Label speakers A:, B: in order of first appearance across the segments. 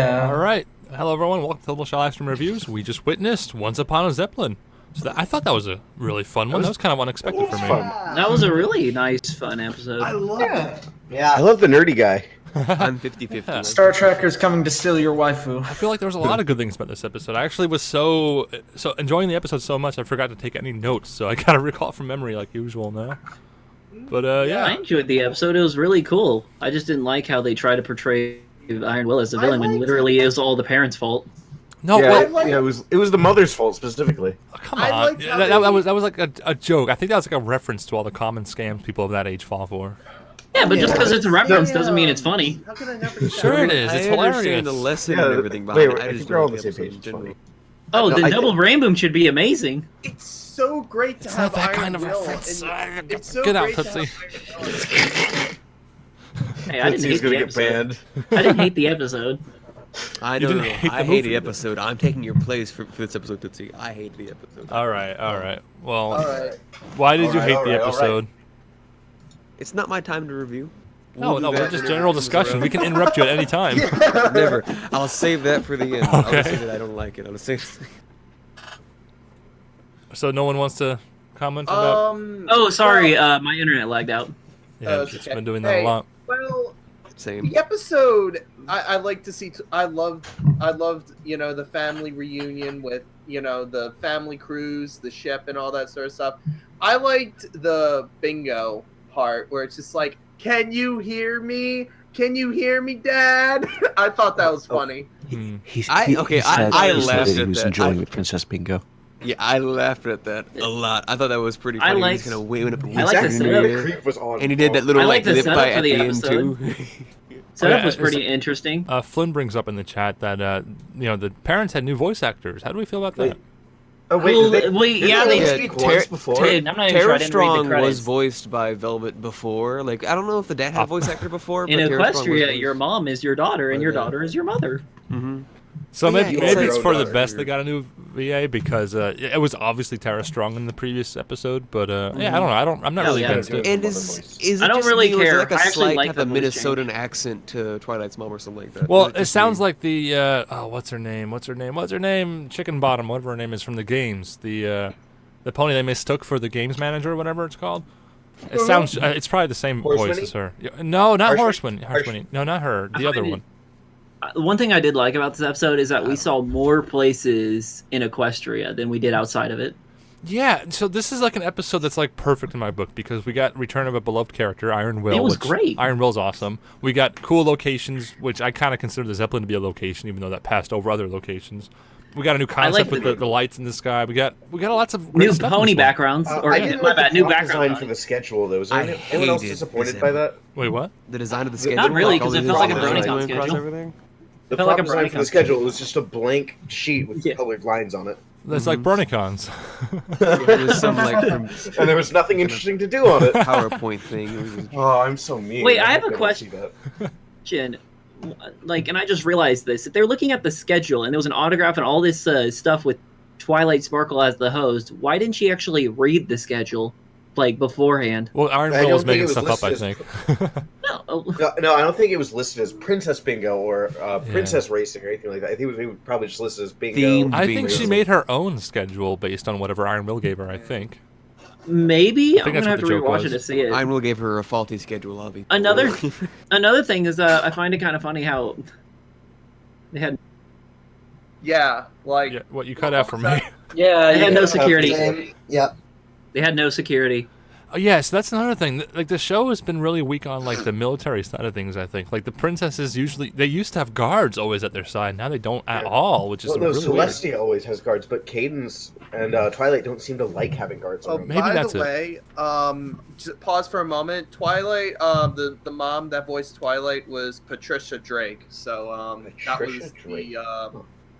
A: All right. Hello, everyone. Welcome to the Little Shot Livestream Reviews. We just witnessed Once Upon a Zeppelin. So I thought that was a really fun one. That was kind of unexpected for me.
B: That was a really nice, fun episode.
C: I love it.
D: Yeah, I love the nerdy guy.
E: I'm 50-50.
A: Yeah.
C: Star Trekker's coming to steal your waifu.
A: I feel like there was a lot of good things about this episode. I actually was so enjoying the episode so much I forgot to take any notes. So I gotta recall from memory like usual now. But yeah,
B: I enjoyed the episode. It was really cool. I just didn't like how they try to portray Iron Will as a villain when literally it was all the parents' fault.
A: no,
D: Yeah,
A: well,
D: it was the mother's fault specifically.
A: come
C: I
A: on.
C: liked how
A: That
C: they-
A: was like a joke. I think that was like a reference to all the common scams people of that age fall for.
B: Yeah, but just because it's a reference doesn't mean it's funny.
C: How could I never get
A: Sure
C: that?
A: it is. It's
E: I
A: hilarious.
E: understand the lesson
D: Yeah,
E: and everything
D: wait,
E: behind it.
D: I
E: I
D: think
E: just
D: we're all
E: don't
D: on the
E: like
D: same
E: the
D: page.
E: episode
D: It's
E: in
D: funny.
E: general.
B: Oh,
D: No,
B: the
D: I
B: double rainboom should be amazing.
C: It's so great to
A: It's
C: have
A: not that
C: Iron
A: kind of
C: Will,
A: reference.
C: and it's so
A: Get out,
C: great to
A: Tootsie.
C: have Iron Will.
B: Hey, I didn't
D: Tootsie's
B: hate the
D: gonna get
B: episode.
D: banned.
B: I didn't hate the episode.
E: I
A: You
E: know,
A: didn't hate the
E: I hate
A: movie.
E: the episode. I'm taking your place for this episode, Tootsie. I hate the episode.
A: All right. Well,
C: Alright.
A: why did you
D: All right,
A: hate
D: all
A: the
D: right, all
A: episode?
E: It's not my time to review.
A: No,
E: We'll
A: no,
E: do
A: we're
E: that
A: just
E: when it
A: general
E: comes
A: discussion.
E: around.
A: We can interrupt you at any time.
E: Never. I'll save that for the end. I'll
A: Okay.
E: just say that I don't like it. I'll say.
A: So no one wants to comment about?
B: Oh, sorry, my internet lagged out.
A: Yeah,
C: it's
A: it's
C: okay.
A: been doing that
C: Hey.
A: a lot.
C: Well,
E: Same.
C: the episode I like to see. I loved the family reunion with the family cruise, the ship, and all that sort of stuff. I liked the bingo part where it's just like, "Can you hear me? Can you hear me, Dad?" I thought that was funny.
A: Hmm.
D: He
E: I laughed
D: he
E: at
D: was
E: that.
D: enjoying
E: I-
D: the Princess Bingo.
E: Yeah, I laughed at that a lot. I thought that was pretty
B: I
E: funny.
B: liked-
E: He's kind of waving up.
B: I liked the setup.
D: creep was on.
E: And he did that little
B: I
E: like
B: liked the
E: lip
B: setup
E: bite
B: for
E: at
B: the
E: the end
B: episode.
E: too.
B: Setup
A: yeah,
B: was pretty
A: it's-
B: interesting.
A: Flynn brings up in the chat that the parents had new voice actors. How do we feel about that?
D: Wait. Oh wait,
B: Well,
D: did they,
B: wait,
D: didn't
B: yeah,
D: they
B: they-
D: speak
E: Ter-
D: once before?
B: Ter- I'm not even sure I
E: Tara
B: didn't read the
E: Strong
B: credits.
E: was voiced by Velvet before. Like I don't know if the dad had a voice actor before.
B: In
E: but Tara Strong was
B: Equestria,
E: voiced-
B: your mom is your daughter, and your
E: Yeah.
B: daughter is your mother.
E: Mhm.
A: So
D: Yeah,
A: maybe
D: it's
A: it's
D: her
A: for the
D: daughter.
A: best they got a new VA because it was obviously Tara Strong in the previous episode. But yeah, I don't know. I'm not
B: Hell
A: really
B: yeah.
A: against it.
E: And is
B: I
E: it
B: don't
E: just
B: really
E: me, or is it
B: care.
E: like a
B: I actually
E: slight
B: like
E: type
B: the
E: of
B: voice
E: Minnesotan
B: change.
E: accent to Twilight's mom or something like that?
A: Well,
E: Or is
A: it
E: just
A: sounds
E: me?
A: like the what's her name? Chicken Bottom, whatever her name is from the games. The pony they mistook for the games manager, or whatever it's called. It sounds. It's probably the same voice
D: Horseman-y?
A: as her. No, not
D: Harshman-
A: Horseman. No, not her. The other one.
B: One thing I did like about this episode is that we saw more places in Equestria than we did outside of it.
A: Yeah, so this is like an episode that's like perfect in my book because we got return of a beloved character, Iron Will.
B: It was
A: which-
B: great.
A: Iron Will's awesome. We got cool locations, which I kind of consider the Zeppelin to be a location, even though that passed over other locations. We got a new concept
B: like
A: with the lights in the sky. We got lots of
B: New
A: great stuff in
B: pony
A: this one.
B: backgrounds, or
D: I didn't
B: my
D: like
B: bad,
D: the
B: new
D: plot design
B: background.
D: for the schedule. Though was
E: I
D: anyone else
E: hated
D: disappointed
E: this
D: by that?
A: Wait, what?
E: the design of the schedule.
B: Not really,
E: like,
B: 'cause
E: all
B: it
E: these
B: felt like a
E: lines
B: Bronycon
E: going across
B: schedule.
E: everything.
D: The
B: felt like
D: plot
B: a
D: design for
B: Bronycon
D: the schedule was just a blank sheet with
A: Yeah.
D: colored lines on it,
A: That's like Bronycons.
E: It was some like from
D: and there was nothing interesting to do on it.
E: PowerPoint thing. It was just-
D: Oh, I'm so mean.
B: Wait, I have
D: hope
B: a
D: they don't see that.
B: Question, like, and I just realized this. If they're looking at the schedule and there was an autograph and all this stuff with Twilight Sparkle as the host, why didn't she actually read the schedule, like, beforehand?
A: Well, Iron
D: I
A: Will was
D: don't think
A: making
D: it was
A: stuff up, I
D: listed
A: think.
B: No, oh,
D: No, I don't think it was listed as Princess Bingo or Princess Racing or anything like that. I think it was probably just listed as Bingo.
E: Themed
A: I
E: Bingo.
A: think she made her own schedule based on whatever Iron Will gave her, I think.
B: maybe
A: I think
B: I'm
A: that's
B: gonna have to
A: what the joke
B: rewatch
A: was.
B: it to see it.
E: Iron Will gave her a faulty schedule. I'll be
B: Another thing is, I find it kind of funny how they had
C: Yeah, like
A: Yeah, what you cut out for me.
B: they had no
D: Yeah.
B: security.
D: Yeah.
B: They had no security.
A: Oh, yeah, so that's another thing. Like, the show has been really weak on, like, the military side of things, I think. Like, the princesses they used to have guards always at their side. Now they don't at all, which is
D: Well, no,
A: really weird.
D: Celestia always has guards, but Cadence and Twilight don't seem to like having guards
C: Oh,
D: around.
A: maybe
C: by
A: that's
C: the
A: it.
C: way, just pause for a moment. Twilight, the mom that voiced Twilight was Patricia Drake. So that
D: Patricia
C: was
D: Drake.
C: the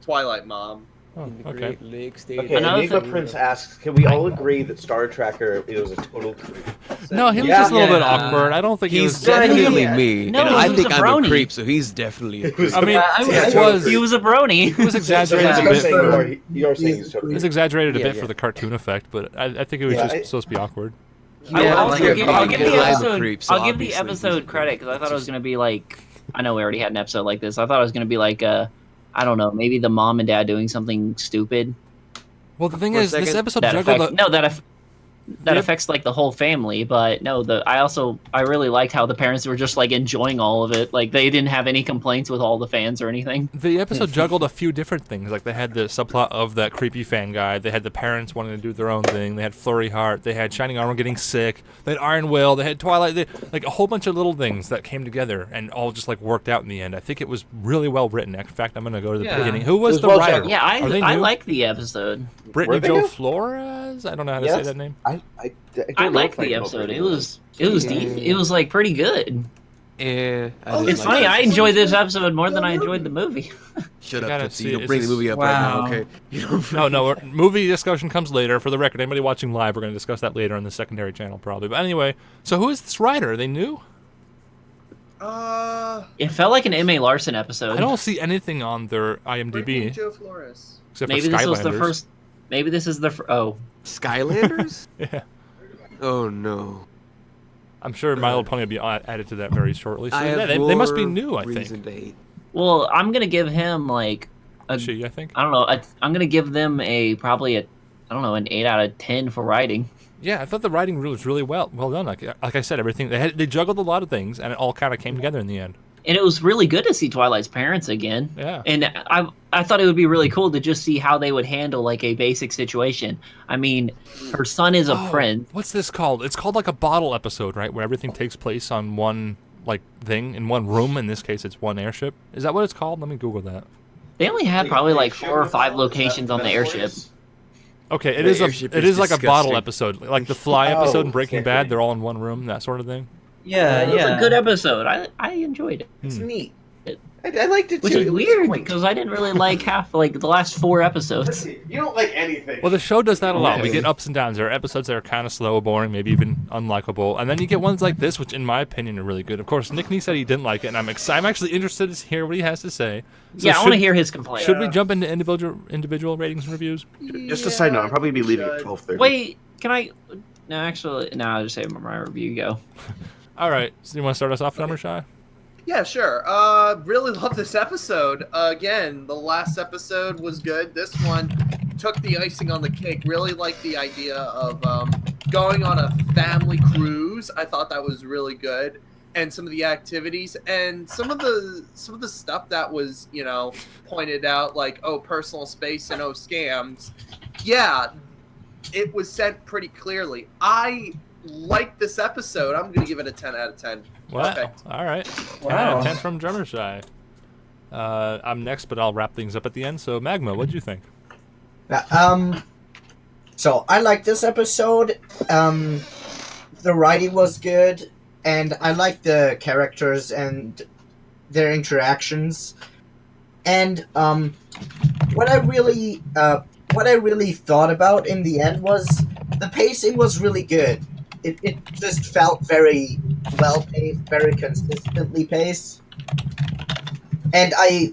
C: Twilight mom.
A: Oh,
E: In the
A: okay.
E: Great Lakes State.
D: Okay,
B: Another
D: Enigma
B: thing-
D: Prince asks, can we all agree that Star Tracker was a total creep?
A: No, he was
D: Yeah.
A: just a little bit
B: Yeah.
A: awkward. I don't think he
E: He's
A: was...
E: definitely
B: Yeah.
E: me,
B: No,
E: and
B: he
E: I
B: was
E: think
B: a
E: I'm a
B: brony.
E: creep, so he's definitely a
D: It was-
E: creep.
A: I mean,
D: Yeah,
A: it
D: totally.
A: was...
B: He was a brony.
A: It was exaggerated
D: So
A: a
D: you're
A: bit
D: saying
A: for...
D: you're saying he's
A: It
D: totally
A: was exaggerated a
E: Yeah,
A: bit
E: yeah.
A: for the cartoon effect, but I think it was
D: Yeah,
A: just
D: I-
A: supposed to be awkward.
E: Yeah,
B: I'll
E: like
B: give
E: a
B: the
E: creep, so
B: episode.
E: obviously
B: I'll give the
E: he's
B: episode
E: a
B: credit because I thought it was gonna be like I know we already had an episode like this. I thought it was going to be like, I don't know, maybe the mom and dad doing something stupid.
A: Well, the thing
E: For a
A: is, this
E: second,
A: episode
B: That
A: juggled.
B: affects, no, that
A: Yep.
B: affects like the whole family. But no, I really liked how the parents were just like enjoying all of it. Like they didn't have any complaints with all the fans or anything.
A: The episode juggled a few different things. Like they had the subplot of that creepy fan guy. They had the parents wanting to do their own thing. They had Flurry Heart. They had Shining Armor getting sick. They had Iron Will. They had Twilight. Like a whole bunch of little things that came together and all just like worked out in the end. I think it was really well written. In fact, I'm gonna go to the
E: Yeah.
A: beginning. Who was
D: was
A: the
D: well
A: writer?
D: juggled.
B: Yeah,
A: Are they
B: I
A: new?
B: like the episode.
A: Brittany
D: Were they
A: Joe
D: new?
A: Flores. I don't know how to say
D: Yes.
A: that name.
D: I
B: I
D: don't know
B: liked
D: if I
B: the
D: know
B: episode.
D: Brittany
B: It was deep. It was like pretty good.
E: Yeah, I
C: Oh,
E: didn't
B: It's
E: like
B: funny.
E: it.
B: I enjoyed this episode more than I enjoyed the movie.
E: Shut
A: You
E: up,
A: gotta
E: Tipsy.
A: see
E: You
A: it.
E: don't bring the
A: It's
E: movie up right now,
F: Wow.
E: okay? You don't.
A: No, movie discussion comes later. For the record, anybody watching live, we're going to discuss that later on the secondary channel probably. But anyway, so who is this writer? Are they new?
B: It felt like an M.A. Larson episode.
A: I don't see anything on their
C: Brittany
A: IMDb
C: Joe Flores.
A: except
B: Maybe
A: for
B: this
A: Skylanders.
B: was the first. Maybe this is the. Oh,
E: Skylanders?
A: Yeah.
E: Oh no.
A: I'm sure My Little Pony will be added to that very shortly. So
E: I
A: yeah,
E: have
A: they must be
E: more
A: new, I
E: reason
A: think.
E: to hate.
B: well, I'm gonna give him like a.
A: She, I think.
B: I don't know. I'm gonna give them probably a. I don't know, an 8 out of 10 for writing.
A: Yeah, I thought the writing was really well done. Like I said, everything they juggled a lot of things, and it all kind of came together in the end.
B: And it was really good to see Twilight's parents again.
A: Yeah.
B: And I thought it would be really cool to just see how they would handle like a basic situation. I mean, her son is a prince.
A: What's this called? It's called like a bottle episode, right? Where everything takes place on one like thing in one room. In this case, it's one airship. Is that what it's called? Let me Google that.
B: They only had probably like 4 or 5 locations on the airship.
A: Okay, it
E: The
A: is
E: airship
A: it
E: is
A: is like a bottle
E: disgusting.
A: episode, like the Fly episode in
D: Oh,
A: Breaking
D: okay.
A: Bad. They're all in one room, that sort of thing.
F: Yeah,
B: It was
F: yeah.
B: a good episode. I enjoyed it.
D: It's neat. I liked it too.
B: Which is
D: It was
B: weird
D: quaint.
B: because I didn't really like the last 4 episodes.
D: You don't like anything.
A: Well, the show does that a lot. We
E: Yeah.
A: get ups and downs. There are episodes that are kind of slow, boring, maybe even unlikable, and then you get ones like this, which, in my opinion, are really good. Of course, Nick Nee said he didn't like it, and I'm actually interested to hear what he has to say. So
B: Yeah, I want to hear his complaint.
A: Should we jump into individual ratings and reviews?
D: Just a side note, I'll probably be leaving at 12:30.
B: Wait, can I? No, actually, no. I'll just say my review. Go.
A: All right. So you want to start us off, Number Shy?
C: Yeah, sure. Really love this episode. Again, the last episode was good. This one took the icing on the cake. Really like the idea of going on a family cruise. I thought that was really good, and some of the activities and some of the stuff that was pointed out, like personal space and scams. Yeah, it was said pretty clearly. I like this episode. I'm gonna give it a 10 out of 10.
A: Wow.
C: Perfect.
A: All right. 10
F: Wow.
A: out of 10 from Drummer Shy. I'm next, but I'll wrap things up at the end. So, Magma, what'd you think?
G: So I like this episode. The writing was good, and I like the characters and their interactions. And what I really thought about in the end was the pacing was really good. It just felt very well paced, very consistently paced. And I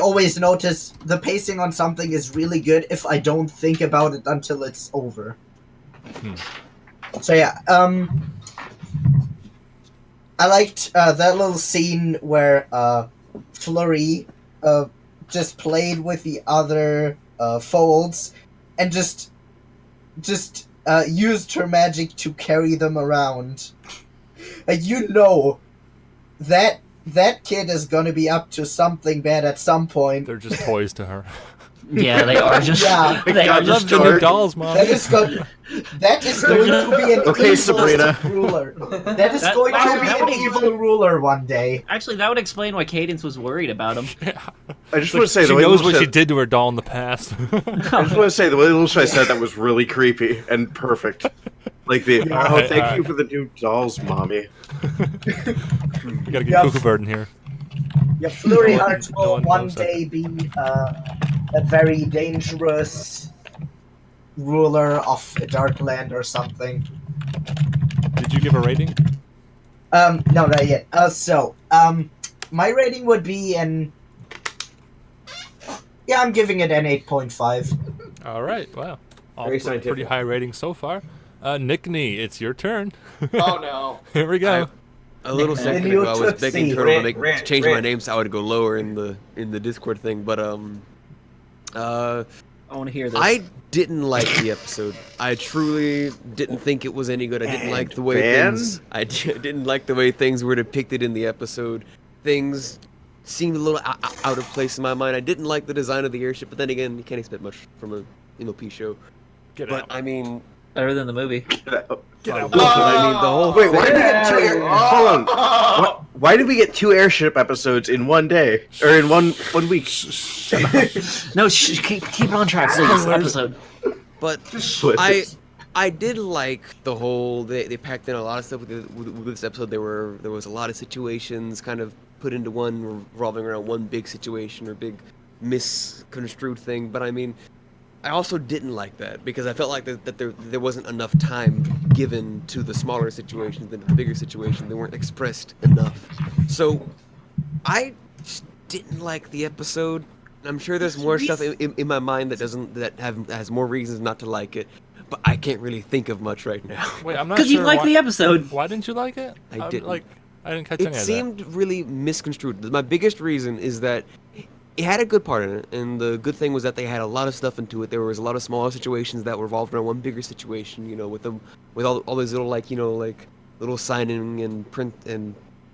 G: always notice the pacing on something is really good if I don't think about it until it's over. So yeah, I liked that little scene where Flurry just played with the other folds and just used her magic to carry them around. And that kid is gonna be up to something bad at some point.
A: They're just toys to her.
B: Yeah, they are just.
G: Yeah.
B: They
A: I
B: are
A: love
B: just.
A: the new dolls, Mom.
G: That is going to be an
D: Okay,
G: evil
D: Sabrina.
G: ruler. That is going to
B: actually,
G: be
B: that
G: an
B: would-
G: evil ruler one day.
B: Actually, that would explain why Cadence was worried about him.
D: I just want to say
A: She
D: the way
A: knows what
D: Little
A: she
D: Shy-
A: did to her doll in the past.
D: I just want to say the way Little Shy said that was really creepy and perfect. Like the
A: Alright,
D: thank
A: alright.
D: you for the new dolls, mommy.
A: We gotta get
G: Yeah.
A: Cuckoo Bird in here.
G: Yeah, Flurry
A: No one-
G: Heart
A: no
G: will
A: one
G: one
A: knows that.
G: day be a very dangerous ruler of a dark land or something.
A: Did you give a rating?
G: No, not yet. My rating would be I'm giving it an 8.5.
A: All right. Wow. All
D: Very
A: pretty
D: scientific.
A: high rating so far. Nick Nee, it's your turn.
C: Oh no.
A: Here we go.
E: A little
B: The
E: second
G: new
E: ago, I was
G: Tootsie.
E: begging Turtle to
D: Rant,
E: change my
D: rant.
E: name so I would go lower in the Discord thing, but
B: I want to hear this.
E: I didn't like the episode. I truly didn't think it was any good. I didn't like the way
D: Ben?
E: things. Didn't like the way things were depicted in the episode. Things seemed a little out of place in my mind. I didn't like the design of the airship, but then again, you can't expect much from a MLP show.
A: Get
E: But
A: out.
E: I mean,
B: Better than the movie.
A: Get out.
E: I mean the whole
D: Wait, why
E: thing.
D: did we get two? Hold on. Why did we get 2 airship episodes in one day or in one week?
B: No, keep it on track, please. Episode.
E: But I did like the whole they packed in a lot of stuff with this episode. There was a lot of situations kind of put into one, revolving around one big situation or big misconstrued thing. But I mean, I also didn't like that because I felt like that there wasn't enough time given to the smaller situations than the bigger situation. They weren't expressed enough. So I just didn't like the episode. I'm sure there's more stuff in my mind that has more reasons not to like it, but I can't really think of much right now.
A: Wait, I'm not sure.
B: Because you liked the episode.
A: Why didn't you like it?
E: I didn't.
A: I didn't catch any
E: It
A: of that.
E: seemed really misconstrued. My biggest reason is that it had a good part in it, and the good thing was that they had a lot of stuff into it. There was a lot of smaller situations that revolved around one bigger situation. You know, with all these little little signing and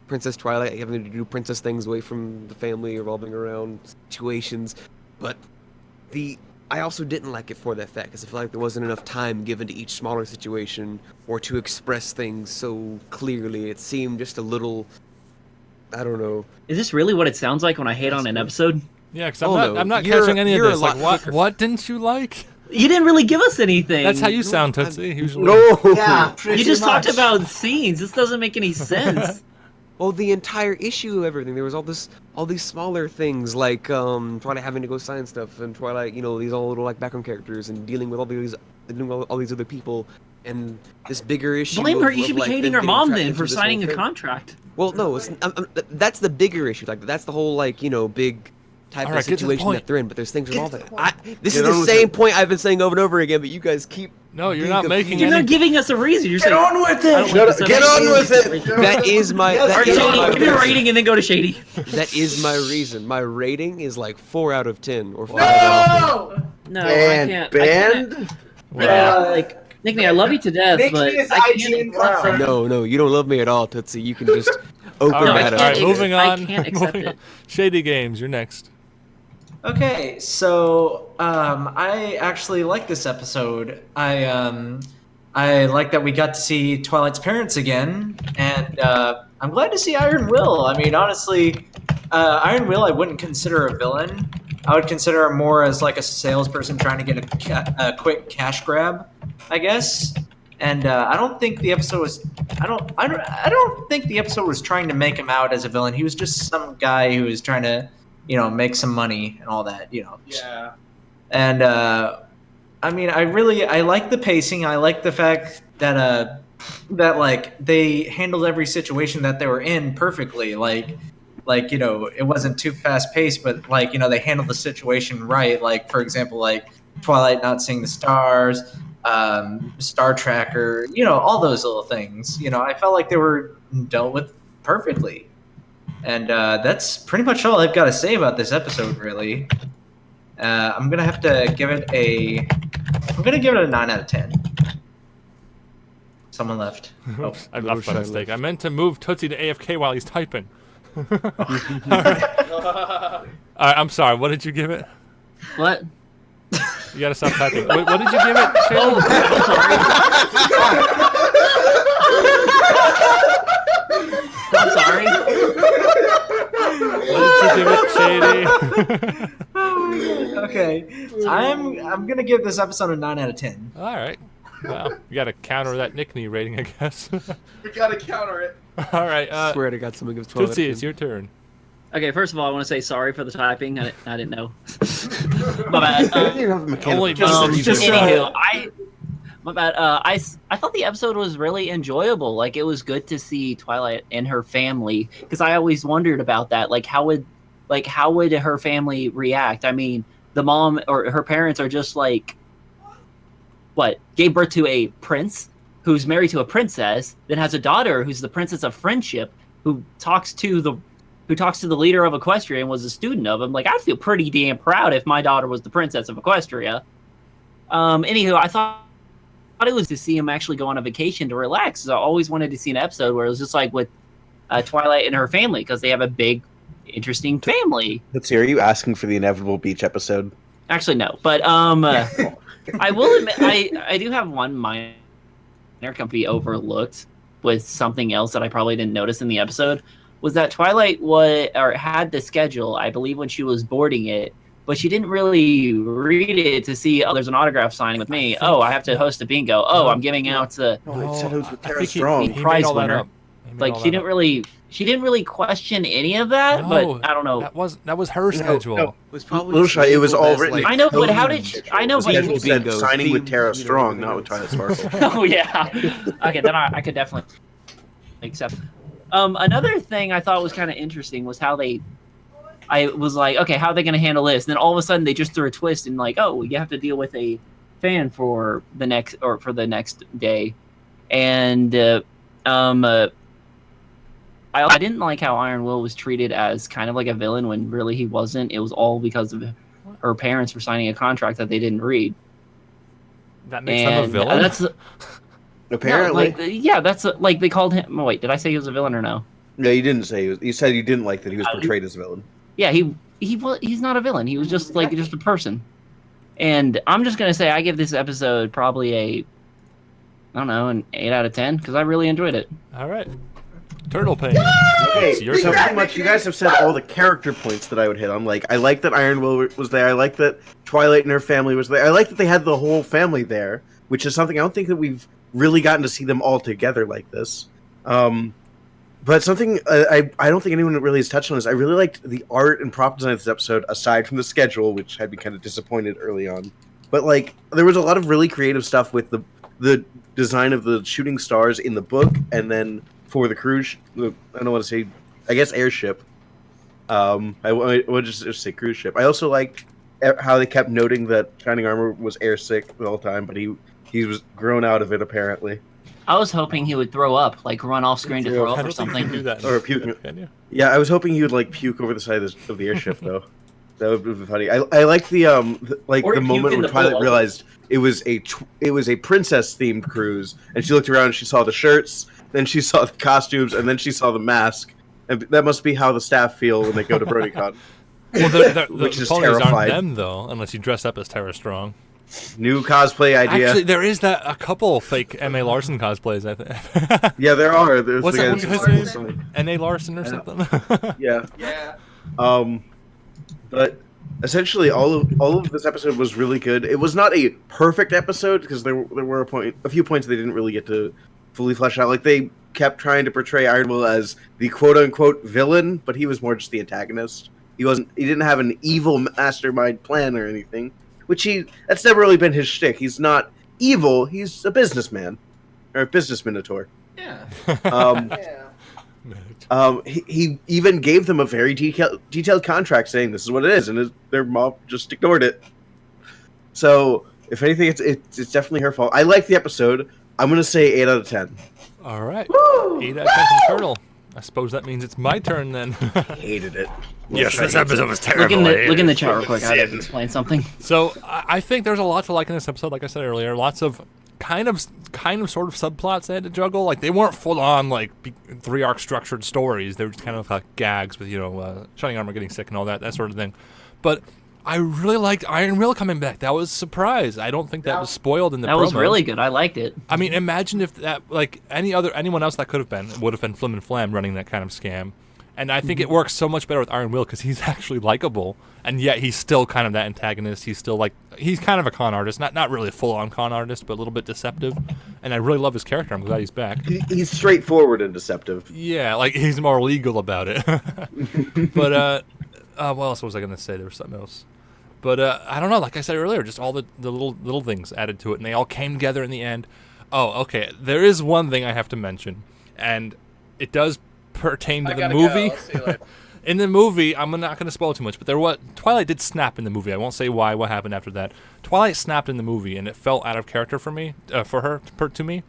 E: Princess Twilight having to do princess things away from the family, revolving around situations. But I also didn't like it for that fact, because I feel like there wasn't enough time given to each smaller situation or to express things so clearly. It seemed just a little, I don't know.
B: Is this really what it sounds like when I hate on an episode?
A: Yeah, because
E: Oh, no.
A: I'm not
E: You're-
A: catching any of
E: you're a
A: this.
E: lot
A: Like,
E: quicker.
A: what didn't you like?
B: You didn't really give us anything.
A: That's how you sound, Tootsie. Usually.
D: No.
G: Yeah, pretty
B: You just
G: much.
B: talked about scenes. This doesn't make any sense.
E: Well, the entire issue of everything, there was all these smaller things like Twilight having to go sign stuff, and Twilight, these all little like background characters, and dealing with all these other people, and this bigger issue.
B: Blame her.
E: of,
B: You should be
E: like,
B: hating
E: them
B: her
E: getting
B: mom
E: trapped
B: then
E: into
B: for
E: this whole
B: signing a
E: thing.
B: contract.
E: Well, no, that's the bigger issue. Like that's the whole big type
A: All
E: of
A: right, get to the
E: situation
A: point.
E: that they're in. But there's things
D: Get
E: with all
D: to the
E: that.
D: point.
E: This
D: Get
E: is
D: on
E: the
D: with
E: same
D: it.
E: point I've been saying over and over again, but you guys keep.
A: No, you're
E: being
A: not making
E: confused.
B: You're
A: any.
B: not giving us a reason. You're saying,
G: on with
B: I don't
G: it.
B: like this
D: Get
B: episode.
D: on with it.
E: That is my.
G: Yes,
E: that
B: Alright,
E: is
B: Shady,
E: my
B: give me a
E: reason.
B: rating and then go to Shady.
E: That is my reason. My rating is like 4 out of 10 or 5 out of 10.
G: No.
B: No,
D: And
B: I can't.
D: banned.
B: Like, Nickney, I love you to death,
G: Nickney
B: but
G: is
B: I can't
G: IGN
B: accept
G: Brown.
B: it.
E: No, you don't love me at all, Tootsie. You can just open
A: All right,
E: that
A: all
E: up.
A: right, moving
B: I
A: on.
B: can't accept
A: Moving
B: it.
A: on. Shady Games, you're next.
F: Okay, so I actually like this episode. I like that we got to see Twilight's parents again, and I'm glad to see Iron Will. I mean, honestly, Iron Will I wouldn't consider a villain. I would consider him more as like a salesperson trying to get a quick cash grab, I guess. And I don't think the episode was. I don't think the episode was trying to make him out as a villain. He was just some guy who was trying to, make some money and all that.
C: Yeah.
F: And I mean, I like the pacing. I like the fact that like they handled every situation that they were in perfectly. Like it wasn't too fast paced, but they handled the situation right. Like, for example, like Twilight not seeing the stars, Star Tracker, all those little things. I felt like they were dealt with perfectly. And that's pretty much all I've got to say about this episode, really. I'm gonna have to give it a 9 out of 10. Someone left. Oh.
A: I
E: Little
A: left by
E: shy
A: mistake.
E: left.
A: I meant to move Tootsie to AFK while he's typing. All right, I'm sorry. What did you give it?
B: What?
A: You gotta stop typing. What did you give it, Shady?
B: Oh, I'm sorry.
A: What did you give it, Shady?
F: Okay, I'm gonna give this episode a 9 out of 10.
A: All right. Well, you gotta counter that Nickney rating, I guess.
C: We gotta counter it.
A: All right.
E: I swear to God, someone gives 12 out of
A: Tootsie,
E: 10.
A: it's your turn.
B: Okay, first of all, I want to say sorry for the typing. I didn't know. My bad.
D: You have a mechanical
A: Only
D: system.
A: Mr.
F: just,
B: Anywho, my bad. I thought the episode was really enjoyable. Like, it was good to see Twilight and her family, because I always wondered about that. Like, how would her family react? I mean, the mom or her parents are just like, what, gave birth to a prince who's married to a princess, then has a daughter who's the princess of friendship, who talks to the leader of Equestria and was a student of him. Like, I'd feel pretty damn proud if my daughter was the princess of Equestria. Anywho, I thought it was to see him actually go on a vacation to relax. I always wanted to see an episode where it was just like with Twilight and her family, because they have a big, interesting family.
D: Let's see, are you asking for the inevitable beach episode?
B: Actually, no. But I will admit, I do have one minor company overlooked with something else that I probably didn't notice in the episode, was that Twilight had the schedule, I believe, when she was boarding it, but she didn't really read it to see, oh, there's an autograph signing with me. Oh, I have to host a bingo. Oh, I'm giving out the
D: No, it said it was with
A: I
D: Tara
A: think
D: Strong.
A: he
B: prize
A: made all that
B: winner.
A: up. He made
B: Like,
A: all
B: she
A: that
B: didn't really question any of that,
A: No,
B: but I don't know.
A: That was her schedule.
D: no.
E: It was probably
D: Lucia, it was all
E: labeled as,
D: written.
E: like,
B: I know, but how
E: coding
B: did I know,
D: The
B: but
D: schedule said
E: Bingo,
D: signing with
E: themed,
D: Tara
E: you know,
D: Strong,
E: everything
D: not with
E: else.
D: Twilight Sparkle.
B: Oh yeah. Okay, then I could definitely accept. Another thing I thought was kind of interesting was how I was like, okay, how are they going to handle this? And then all of a sudden they just threw a twist and like, oh, you have to deal with a fan for the next day, and I didn't like how Iron Will was treated as kind of like a villain when really he wasn't. It was all because of her parents for signing a contract that they didn't read.
A: That makes them a
B: And
A: villain.
B: that's
D: Apparently.
B: no, yeah, that's like they called him. Wait, did I say he was a villain or no?
D: No, you didn't say he was. You said you didn't like that he was portrayed as a villain.
B: Yeah, he's not a villain. He was just a person. And I'm just gonna say I give this episode probably an 8 out of 10 because I really enjoyed it.
A: All right. Turtle pain.
D: Okay,
A: It's your
D: so
A: turn.
D: pretty much you guys have said all the character points that I would hit on. Like, I like that Iron Will was there. I like that Twilight and her family was there. I like that they had the whole family there, which is something I don't think that we've really gotten to see them all together like this. But something I don't think anyone really has touched on is I really liked the art and prop design of this episode, aside from the schedule, which had me kind of disappointed early on. But like, there was a lot of really creative stuff with the design of the shooting stars in the book, and then for the cruise, I don't want to say, I guess airship. I would just say cruise ship. I also liked how they kept noting that Shining Armor was airsick the whole time, but he was grown out of it apparently.
B: I was hoping he would throw up, like run off screen to throw
A: I
B: up or
A: don't think you
B: something.
A: can do that.
D: Or puke.
A: Can you?
D: Yeah, I was hoping he would like puke over the side of the airship though. That would be funny. I liked the
B: Or
D: the
B: puke
D: moment
B: in
D: when
B: the
D: Twilight
B: pool.
D: realized it was a princess themed cruise, and she looked around and she saw the shirts, then she saw the costumes, and then she saw the mask. And that must be how the staff feel when they go to BronyCon.
A: Well,
D: Which
A: the
D: is
A: ponies aren't
D: terrified.
A: them though, unless you dress up as Tara Strong.
D: New cosplay idea.
A: Actually, there is a couple fake M.A. Larson cosplays. I think.
D: Yeah, there are. There's
A: What's
D: the
A: that
D: guy
A: one
D: that's-
A: guy's name? N.A. Larson or something.
D: Yeah.
C: Yeah.
D: But essentially, all of this episode was really good. It was not a perfect episode because there were a few points they didn't really get to fully flesh out. Like they kept trying to portray Iron Will as the quote unquote villain, but he was more just the antagonist. He didn't have an evil mastermind plan or anything, that's never really been his shtick. He's not evil. He's a businessman or a business minotaur.
C: Yeah.
D: Yeah. He even gave them a very detailed contract saying this is what it is, and their mom just ignored it. So, if anything, it's definitely her fault. I like the episode. I'm going to say 8 out of 10.
A: All right. 8 out of 10 from Turtle. I suppose that means it's my turn then.
D: Hated it.
A: Yes, this episode was
B: Look in the chat real quick. I had to explain something.
A: So I think there's a lot to like in this episode. Like I said earlier, lots of kind of sort of subplots they had to juggle. Like they weren't full on like 3-arc structured stories. They were just kind of like gags with Shining Armor getting sick and all that sort of thing. But I really liked Iron Will coming back. That was a surprise. I don't think that was spoiled in the
B: That
A: promo.
B: was really good. I liked it.
A: I mean, imagine if that like anyone else that would have been Flim and Flam running that kind of scam. And I think it works so much better with Iron Will because he's actually likable, and yet he's still kind of that antagonist. He's still he's kind of a con artist, not really a full-on con artist, but a little bit deceptive. And I really love his character. I'm glad he's back.
D: He's straightforward and deceptive.
A: Yeah, like he's more legal about it. But what else was I gonna say? There was something else. But I don't know. Like I said earlier, just all the little things added to it, and they all came together in the end. Oh, okay. There is one thing I have to mention, and it does pertain to the movie.
C: Go. I'll see you later.
A: In the movie, I'm not going to spoil too much, but Twilight did snap in the movie. I won't say why. What happened after that? Twilight snapped in the movie, and it felt out of character for me, to me.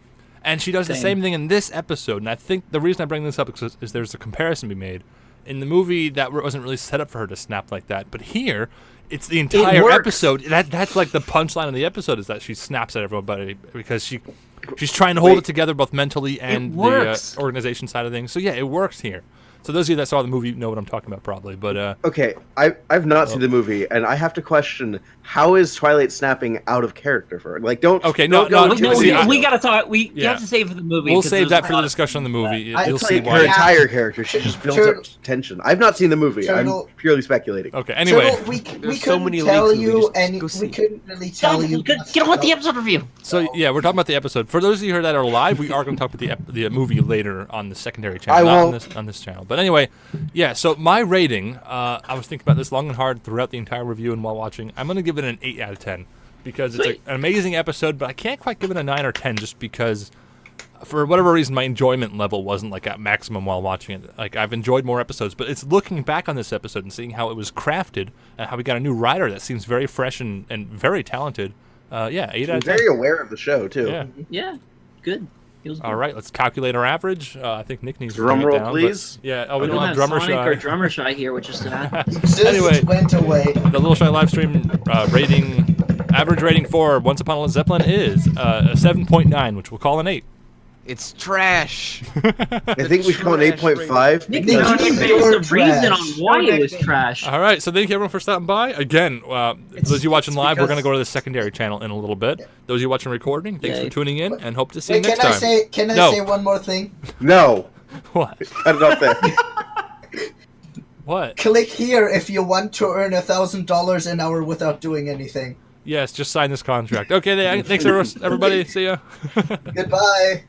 A: And she does the same thing in this episode. And I think the reason I bring this up is there's a comparison to be made. In the movie, that wasn't really set up for her to snap like that. But here, it's the entire episode. That's like the punchline of the episode is that she snaps at everybody because she's trying to hold it together both mentally and the organization side of things. So yeah, it works here. So those of you that saw the movie know what I'm talking about probably. But
D: okay, I've not seen the movie, and I have to question, how is Twilight snapping out of character for her? Like, don't.
A: Okay,
B: we gotta talk. You have to save for the movie.
A: We'll save that for the discussion on the movie. You'll see why.
D: Her entire character, she just builds up tension. I've not seen the movie. I'm purely speculating.
A: Okay, anyway.
G: Turtle, we couldn't tell you, and we couldn't really tell you.
B: Get on with the episode review.
A: So yeah, we're talking about the episode. For those of you that are live, we are going to talk about the movie later on the secondary channel, not on this channel. But anyway, yeah. So my rating, I was thinking about this long and hard throughout the entire review and while watching. I'm going to give it an 8 out of 10 because it's an amazing episode, but I can't quite give it a 9 or 10 just because, for whatever reason, my enjoyment level wasn't like at maximum while watching it. Like, I've enjoyed more episodes, but it's looking back on this episode and seeing how it was crafted and how we got a new writer that seems very fresh and very talented. Yeah, 8 out of 10.
D: Very aware of the show too.
B: Yeah, good.
A: All right, let's calculate our average. I think Nick needs to
D: drum
A: bring it
D: roll,
A: down,
D: please.
A: Yeah. Oh, we
B: don't
A: don't have drummer
B: Sonic
A: shy
B: or drummer shy here, which is sad.
A: Anyway,
G: went away.
A: The Little Shy live stream average rating for Once Upon a Zeppelin is a 7.9, which we'll call an 8.
E: It's trash.
D: I think we should call it 8.5.
B: Nick, there was a reason on why it was trash.
A: All right, so thank you everyone for stopping by. Again, those of you watching live, we're going to go to the secondary channel in a little bit. Those of you watching recording, thanks for tuning in, and hope to see you next time.
G: Can I say one more thing?
D: No.
A: What?
D: Cut it off there.
A: What?
G: Click here if you want to earn $1,000 an hour without doing anything.
A: Yes, just sign this contract. Okay, thanks everybody. See ya.
G: Goodbye.